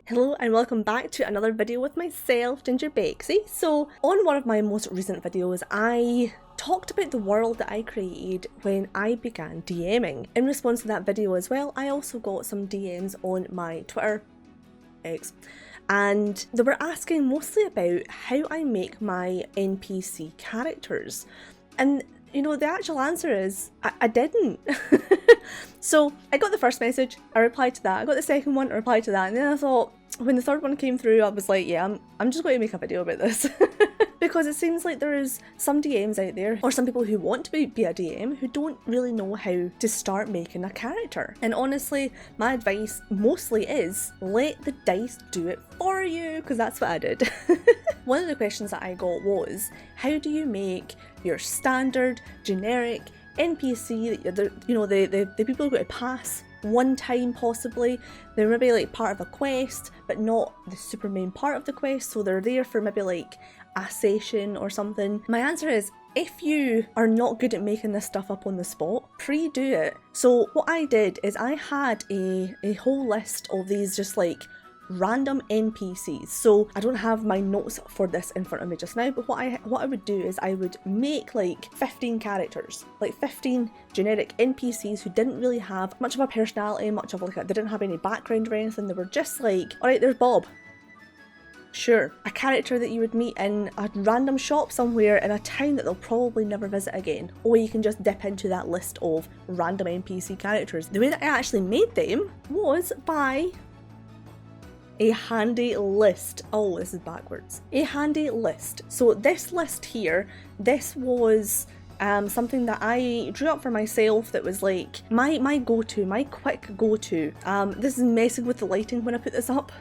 Hello and welcome back to another video with myself, Gingerbexxi. So on one of my most recent videos, I talked about the world that I created when I began DMing. In response to that video as well, I also got some DMs on my Twitter, X, and they were asking mostly about how I make my NPC characters. And you know, the actual answer is, I didn't. So I got the first message, I replied to that. I got the second one, I replied to that. And then I thought, when the third one came through, I was like, yeah, I'm just going to make a video about this. Because it seems like there is some DMs out there, or some people who want to be a DM, who don't really know how to start making a character. And honestly, my advice mostly is, let the dice do it for you, because that's what I did. One of the questions that I got was, how do you make your standard, generic NPC, the people who go to pass one time possibly? They're maybe like part of a quest, but not the super main part of the quest, so they're there for maybe like a session or something. My answer is, if you are not good at making this stuff up on the spot, pre-do it. So what I did is I had a whole list of these just like random NPCs. So I don't have my notes for this in front of me just now, but what I would do is I would make like 15 characters, like 15 generic NPCs who didn't really have much of a personality, much of like they didn't have any background or anything. They were just like, alright, there's Bob. Sure, a character that you would meet in a random shop somewhere in a town that they'll probably never visit again. Or you can just dip into that list of random NPC characters. The way that I actually made them was by a handy list. Oh, this is backwards. A handy list. So this list here, this was something that I drew up for myself that was like my go-to, my quick go-to. This is messing with the lighting when I put this up.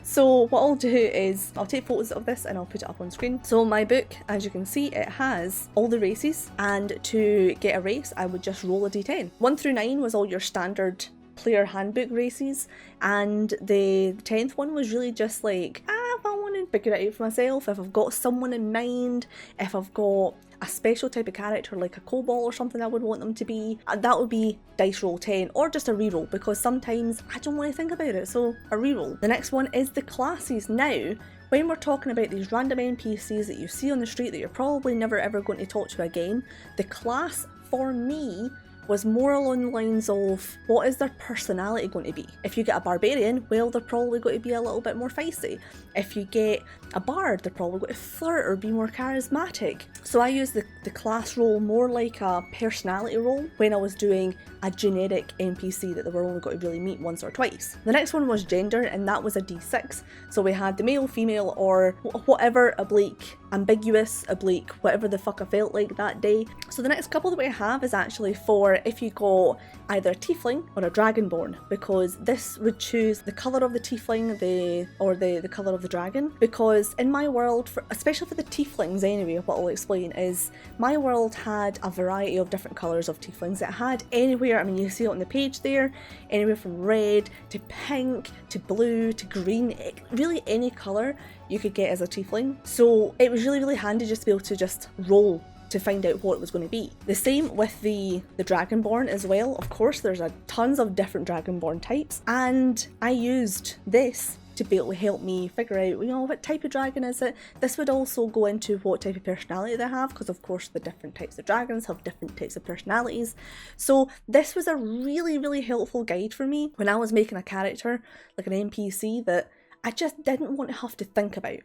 So what I'll do is I'll take photos of this and I'll put it up on screen. So my book, as you can see, it has all the races, and to get a race I would just roll a d10. 1 through 9 was all your standard player handbook races, and the 10th one was really just like, if I want to figure it out for myself, if I've got someone in mind, if I've got a special type of character like a kobold or something I would want them to be, that would be dice roll 10, or just a reroll, because sometimes I don't want to think about it, so a reroll. The next one is the classes. Now, when we're talking about these random NPCs that you see on the street that you're probably never ever going to talk to again, the class for me was more along the lines of, what is their personality going to be? If you get a barbarian, well, they're probably going to be a little bit more feisty. If you get a bard, they're probably going to flirt or be more charismatic. So I used the class role more like a personality role when I was doing a generic NPC that they were only going to really meet once or twice. The next one was gender, and that was a d6. So we had the male, female, or whatever, oblique, ambiguous, oblique, whatever the fuck I felt like that day. So the next couple that we have is actually for if you got either a tiefling or a dragonborn, because this would choose the colour of the tiefling, the colour of the dragon. Because in my world, especially for the tieflings anyway, what I'll explain is, my world had a variety of different colours of tieflings. It had anywhere, I mean, you see it on the page there, anywhere from red to pink to blue to green, really any colour you could get as a tiefling. So it was really, really handy just to be able to just roll to find out what it was going to be. The same with the Dragonborn as well. Of course, there's tons of different Dragonborn types, and I used this to be able to help me figure out, what type of dragon is it. This would also go into what type of personality they have, because of course the different types of dragons have different types of personalities. So this was a really, really helpful guide for me when I was making a character, like an NPC, that I just didn't want to have to think about.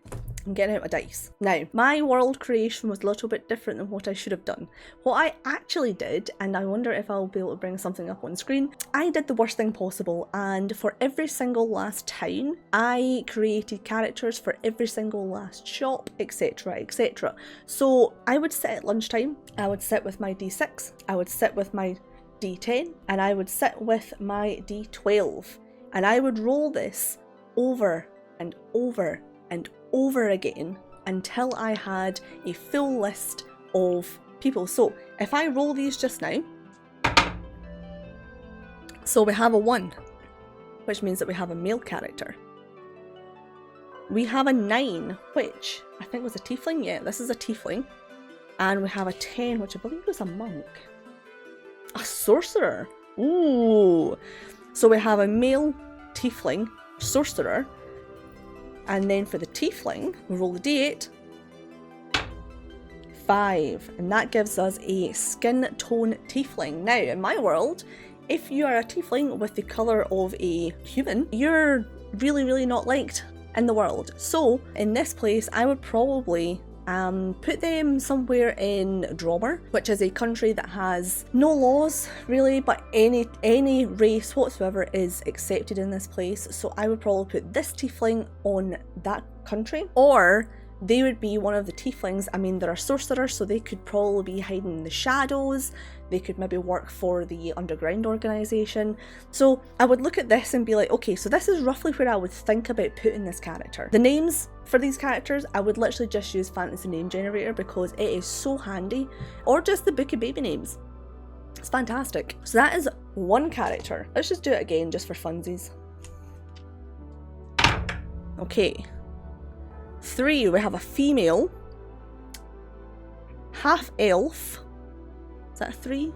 I'm getting out my dice. Now, my world creation was a little bit different than what I should have done. What I actually did, and I wonder if I'll be able to bring something up on screen, I did the worst thing possible, and for every single last town, I created characters for every single last shop, etc, etc. So I would sit at lunchtime, I would sit with my d6, I would sit with my d10, and I would sit with my d12, and I would roll this over and over and over again until I had a full list of people. So if I roll these just now, so we have a 1, which means that we have a male character. We have a 9, which I think was a tiefling. Yeah, this is a tiefling. And we have a 10, which I believe was a monk. A sorcerer. Ooh. So we have a male tiefling sorcerer. And then for the tiefling, we roll the d8. 5, and that gives us a skin tone tiefling. Now, in my world, if you are a tiefling with the colour of a human, you're really, really not liked in the world. So, in this place, I would probably put them somewhere in Dromer, which is a country that has no laws really, but any race whatsoever is accepted in this place. So I would probably put this tiefling on that country, or they would be one of the tieflings. I mean, they're a sorcerer, so they could probably be hiding in the shadows. They could maybe work for the underground organisation. So I would look at this and be like, okay, so this is roughly where I would think about putting this character. The names for these characters, I would literally just use Fantasy Name Generator because it is so handy, or just the Book of Baby Names. It's fantastic. So that is one character. Let's just do it again just for funsies. Okay. 3, we have a female, half-elf. Is that a 3?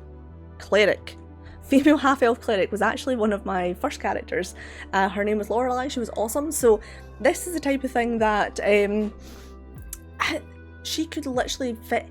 Cleric. Female half-elf cleric was actually one of my first characters. Her name was Lorelei. She was awesome. So this is the type of thing that she could literally fit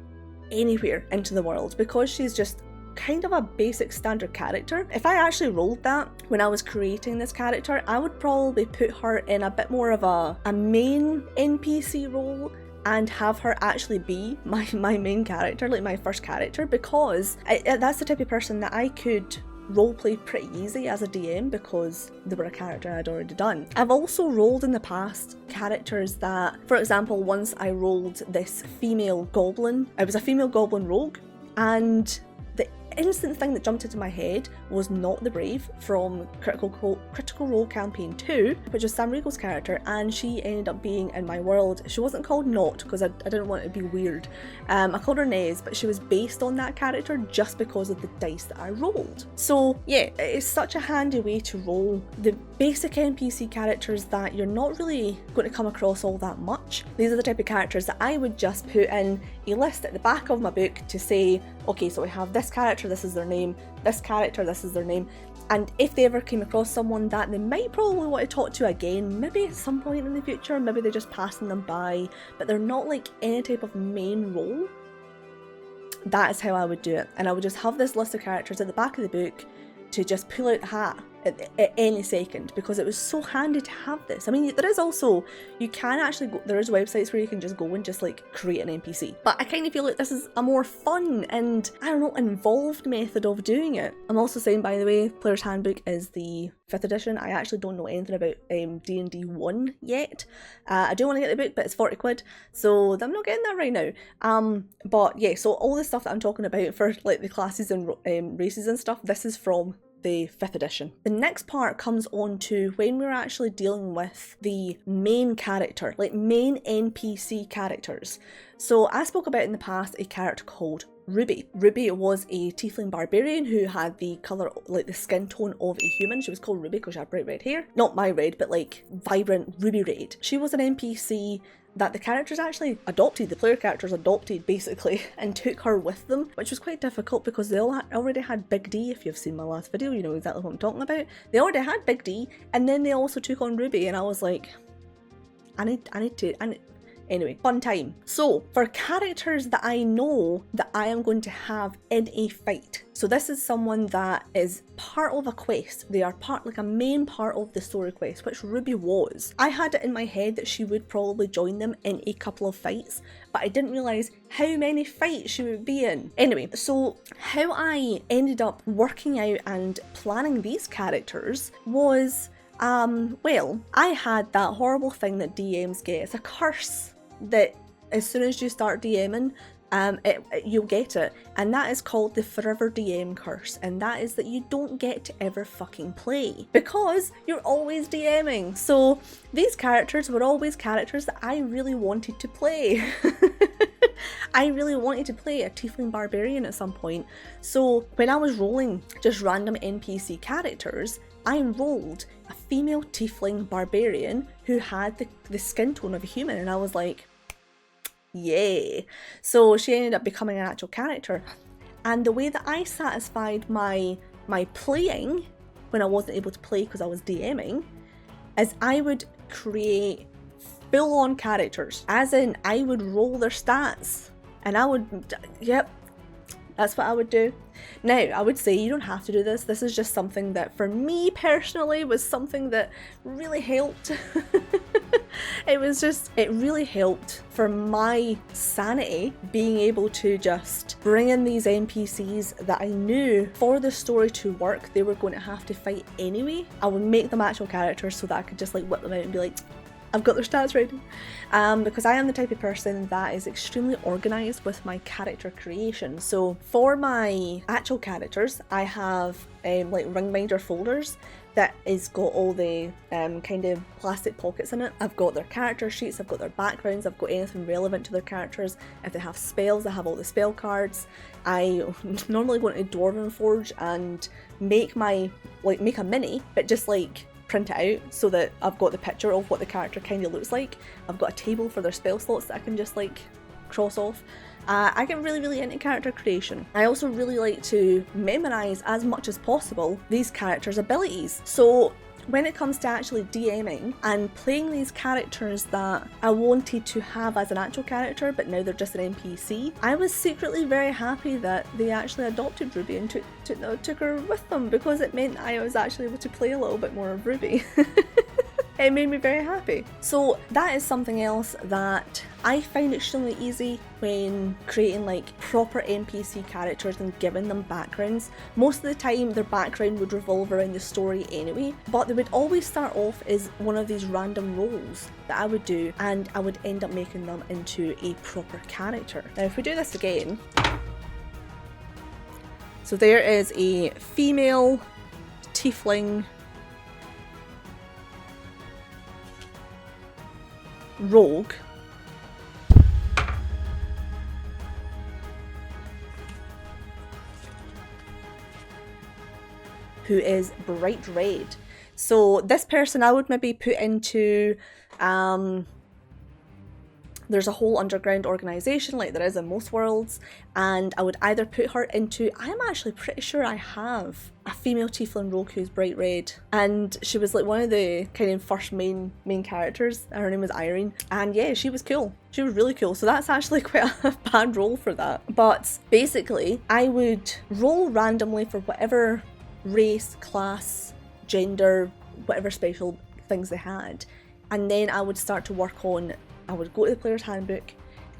anywhere into the world because she's just kind of a basic standard character. If I actually rolled that when I was creating this character, I would probably put her in a bit more of a main NPC role and have her actually be my main character, like my first character, because that's the type of person that I could roleplay pretty easy as a DM because they were a character I'd already done. I've also rolled in the past characters that, for example, once I rolled this female goblin. I was a female goblin rogue, and the instant thing that jumped into my head was Not the Brave from Critical Role Campaign 2, which was Sam Riegel's character, and she ended up being in my world. She wasn't called Not because I didn't want it to be weird. I called her Nez, but she was based on that character just because of the dice that I rolled. So yeah, it is such a handy way to roll the basic NPC characters that you're not really going to come across all that much. These are the type of characters that I would just put in a list at the back of my book to say, okay, so we have this character, this is their name, this character, this is their name, and if they ever came across someone that they might probably want to talk to again, maybe at some point in the future, maybe they're just passing them by, but they're not like any type of main role, that is how I would do it. And I would just have this list of characters at the back of the book to just pull out the hat at any second, because it was so handy to have this. I mean, there is also, you can actually go, there is websites where you can just go and just like create an NPC, but I kind of feel like this is a more fun and, I don't know, involved method of doing it. I'm also saying, by the way, Player's Handbook is the 5th edition. I actually don't know anything about D&D 1 yet. I do want to get the book, but it's 40 quid, so I'm not getting that right now. But yeah, so all the stuff that I'm talking about for like the classes and races and stuff, this is from the 5th edition. The next part comes on to when we're actually dealing with the main character, like main NPC characters. So I spoke about in the past a character called Ruby. Ruby was a tiefling barbarian who had the colour, like the skin tone of a human. She was called Ruby because she had bright red hair. Not my red, but like vibrant ruby red. She was an NPC that the characters actually adopted, the player characters adopted basically, and took her with them, which was quite difficult because they all already had Big D. If you've seen my last video, you know exactly what I'm talking about. They already had Big D, and then they also took on Ruby, and I was like, Anyway, fun time. So, for characters that I know that I am going to have in a fight, so this is someone that is part of a quest. They are part, like a main part of the story quest, which Ruby was. I had it in my head that she would probably join them in a couple of fights, but I didn't realise how many fights she would be in. Anyway, so how I ended up working out and planning these characters was, well, I had that horrible thing that DMs get. It's a curse that as soon as you start DMing, you'll get it, and that is called the Forever DM curse, and that is that you don't get to ever fucking play because you're always DMing. So these characters were always characters that I really wanted to play. I really wanted to play a tiefling barbarian at some point. So when I was rolling just random NPC characters, I rolled a female tiefling barbarian who had the skin tone of a human, and I was like, yay. So she ended up becoming an actual character. And the way that I satisfied my playing when I wasn't able to play because I was DMing is I would create full-on characters, as in I would roll their stats and I would, yep, that's what I would do. Now, I would say you don't have to do this. This is just something that for me personally was something that really helped. It really helped for my sanity, being able to just bring in these NPCs that I knew for the story to work, they were going to have to fight anyway. I would make them actual characters so that I could just like whip them out and be like, I've got their stats ready. Because I am the type of person that is extremely organised with my character creation. So for my actual characters, I have like ring binder folders that is got all the kind of plastic pockets in it. I've got their character sheets, I've got their backgrounds, I've got anything relevant to their characters. If they have spells, I have all the spell cards. I normally go into Dwarven Forge and make a mini, but just like print it out so that I've got the picture of what the character kind of looks like. I've got a table for their spell slots that I can just like cross off. I get really into character creation. I also really like to memorise as much as possible these characters' abilities. So when it comes to actually DMing and playing these characters that I wanted to have as an actual character, but now they're just an NPC, I was secretly very happy that they actually adopted Ruby and took her with them, because it meant I was actually able to play a little bit more of Ruby. It made me very happy. So that is something else that I find extremely easy when creating like proper NPC characters and giving them backgrounds. Most of the time their background would revolve around the story anyway, but they would always start off as one of these random roles that I would do, and I would end up making them into a proper character. Now if we do this again, so there is a female tiefling rogue who is bright red. So this person I would maybe put into there's a whole underground organisation like there is in most worlds, and I would either put her into, I'm actually pretty sure I have a female tiefling rogue who's bright red, and she was like one of the kind of first main characters. Her name was Irene, and yeah, she was cool. She was really cool, so that's actually quite a bad role for that. But basically, I would roll randomly for whatever race, class, gender, whatever special things they had, and then I would start to work on, I would go to the player's handbook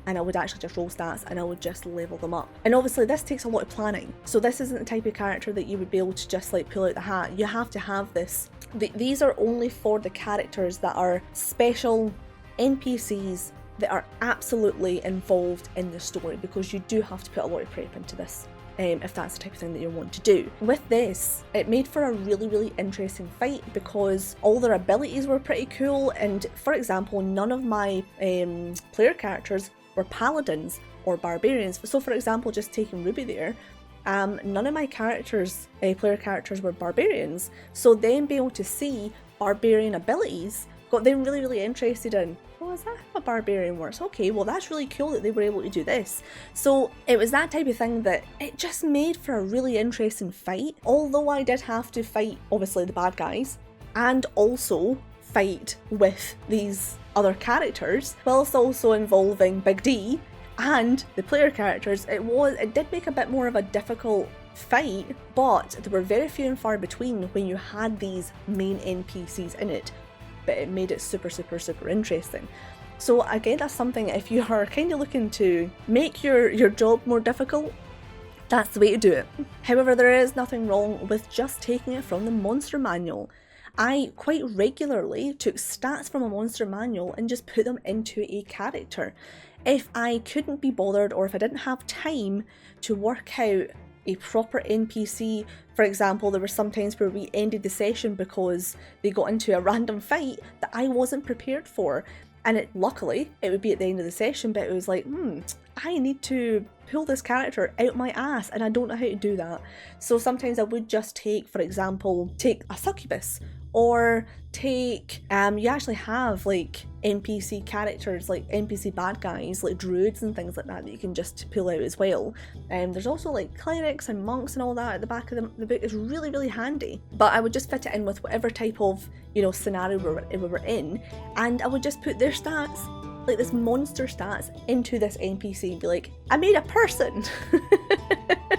and I would actually just roll stats and I would just level them up. And obviously this takes a lot of planning. So this isn't the type of character that you would be able to just like pull out the hat. You have to have this. These are only for the characters that are special NPCs that are absolutely involved in the story, because you do have to put a lot of prep into this. If that's the type of thing that you want to do. With this, it made for a really interesting fight because all their abilities were pretty cool, and for example, none of my player characters were paladins or barbarians. So for example, just taking Ruby there, none of my characters, player characters were barbarians, so then being able to see barbarian abilities got them really interested in, oh, is that how a barbarian works? Okay, well that's really cool that they were able to do this. So it was that type of thing that it just made for a really interesting fight. Although I did have to fight, obviously, the bad guys, and also fight with these other characters, whilst also involving Big D and the player characters, it did make a bit more of a difficult fight, but there were very few and far between when you had these main NPCs in it. But it made it super interesting. So again, that's something, if you are kind of looking to make your job more difficult, that's the way to do it. However, there is nothing wrong with just taking it from the monster manual. I quite regularly took stats from a monster manual and just put them into a character. If I couldn't be bothered, or if I didn't have time to work out a proper NPC, for example, there were some times where we ended the session because they got into a random fight that I wasn't prepared for, and luckily it would be at the end of the session, but it was like, I need to pull this character out my ass and I don't know how to do that. So sometimes I would just take, for example, take a succubus or you actually have like NPC characters, like NPC bad guys, like druids and things like that you can just pull out as well. There's also like clerics and monks and all that at the back of the book. Is really, really handy. But I would just fit it in with whatever type of, you know, scenario we were in, and I would just put their stats, like this monster stats, into this NPC and be like, I made a person.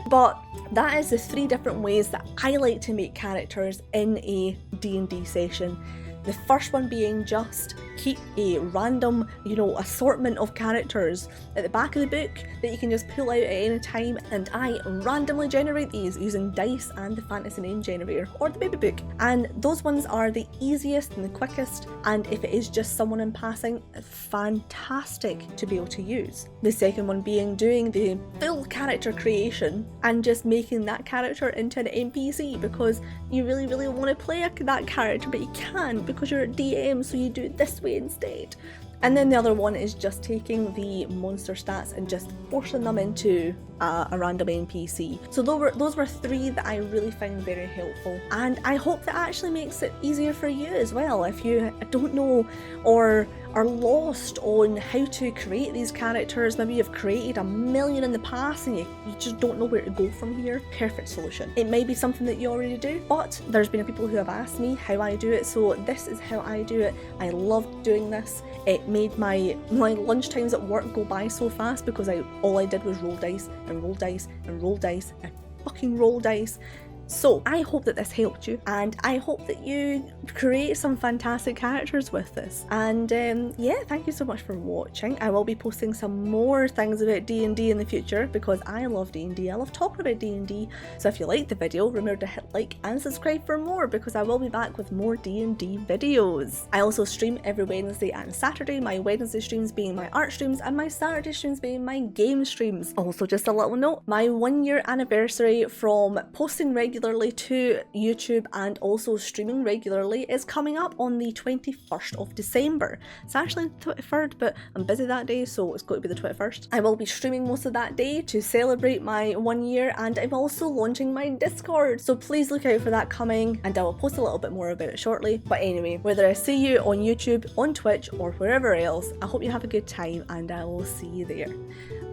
But that is the 3 different ways that I like to make characters in a D&D session. The first one being just keep a random, you know, assortment of characters at the back of the book that you can just pull out at any time, and I randomly generate these using dice and the fantasy name generator or the baby book. And those ones are the easiest and the quickest, and if it is just someone in passing, fantastic to be able to use. The second one being doing the full character creation and just making that character into an NPC because you really, really want to play that character, but you can't because you're a DM, so you do it this way instead. And then the other one is just taking the monster stats and just forcing them into a random NPC. So those were 3 that I really found very helpful, and I hope that actually makes it easier for you as well. If you don't know or are lost on how to create these characters, maybe you've created a million in the past and you just don't know where to go from here, perfect solution. It may be something that you already do, but there's been people who have asked me how I do it, so this is how I do it. I loved doing this. It made my lunch times at work go by so fast because all I did was roll dice and roll dice and roll dice and fucking roll dice. So I hope that this helped you, and I hope that you create some fantastic characters with this. And yeah, thank you so much for watching. I will be posting some more things about D&D in the future because I love D&D. I love talking about D&D. So if you liked the video, remember to hit like and subscribe for more because I will be back with more D&D videos. I also stream every Wednesday and Saturday, my Wednesday streams being my art streams and my Saturday streams being my game streams. Also, just a little note, my 1-year anniversary from posting regularly to YouTube and also streaming regularly is coming up on the 21st of December. It's actually the 23rd, but I'm busy that day, so it's got to be the 21st. I will be streaming most of that day to celebrate my 1 year, and I'm also launching my Discord, so please look out for that coming, and I will post a little bit more about it shortly. But anyway, whether I see you on YouTube, on Twitch, or wherever else, I hope you have a good time, and I will see you there.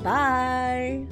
Bye!